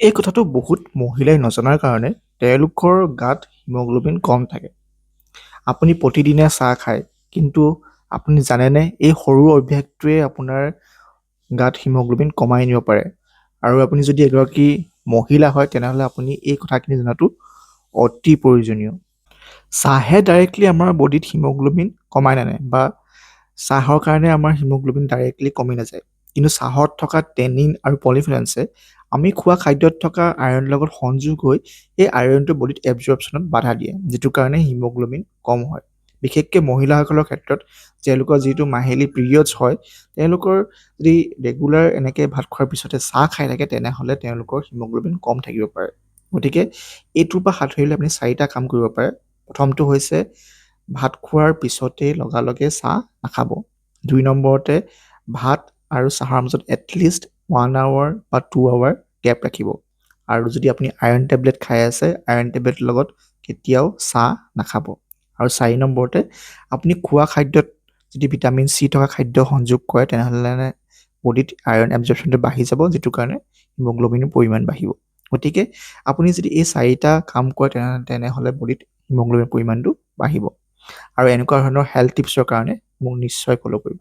এই কথাটো বহুত মহিলাই নজনাৰ কাৰণে তেওঁলোকৰ গাত হিমোগ্ল'বিন কম থাকে। আপুনি প্ৰতিদিনে চাহ খায়, কিন্তু আপুনি জানেনে এই সৰু অভ্যাসটোৱে আপোনাৰ গাত হিমোগ্ল'বিন কমাই নিব পাৰে। আৰু আপুনি যদি এগৰাকী মহিলা হয় তেনেহ'লে আপুনি এই কথাখিনি জনাটো অতি প্ৰয়োজনীয়। চাহে ডাইৰেক্টলি আমাৰ বডিত হিমোগ্ল'বিন কমাই নানে বা চাহৰ কাৰণে আমাৰ হিমোগ্ল'বিন ডাইৰেক্টলি কমি নাযায়। কিন্তু চাহত থকা টেনিন আৰু পলিফিনছে আমি খোৱা খাদ্যত থকা আইৰণৰ লগত সংযোগ হৈ এই আইৰণটো বডিত এবজৰ্পশ্যনত বাধা দিয়ে, যিটো কাৰণে হিমোগ্ল'বিন কম হয়। বিশেষকৈ মহিলাসকলৰ ক্ষেত্ৰত তেওঁলোকৰ যিটো মাহিলী পিৰিয়ডছ হয়, তেওঁলোকৰ যদি ৰেগুলাৰ এনেকৈ ভাত খোৱাৰ পিছতে চাহ খাই থাকে তেনেহ'লে তেওঁলোকৰ হিমোগ্ল'বিন কম থাকিব পাৰে। গতিকে এইটোৰ পৰা হাত সাৰিবলৈ আপুনি 4টা কাম কৰিব পাৰে। প্ৰথমটো হৈছে ভাত খোৱাৰ পিছতেই লগালগে চাহ নাখাব। 2 নম্বৰতে ভাত আৰু চাহৰ মাজত এটলিষ্ট 1 আৱাৰ বা 2 আৱাৰ গেপ ৰাখিব। আৰু যদি আপুনি আইৰণ টেবলেট খাই আছে, আইৰণ টেবলেটৰ লগত কেতিয়াও চাহ নাখাব। আৰু 4 নম্বৰতে আপুনি খোৱা খাদ্যত যদি ভিটামিন চি থকা খাদ্য সংযোগ কৰে তেনেহ'লে বডিত আইৰণ এবজৰ্পশ্যনটো বাঢ়ি যাব, যিটো কাৰণে হিমোগ্ল'বিনৰ পৰিমাণ বাঢ়িব। গতিকে আপুনি যদি এই 4টা কাম কৰে তেনেহ'লে বডিত হিমোগ্ল'বিনৰ পৰিমাণটো বাঢ়িব। আৰু এনেকুৱা ধৰণৰ হেল্থ টিপছৰ কাৰণে মোক নিশ্চয় ফ'ল' কৰিব।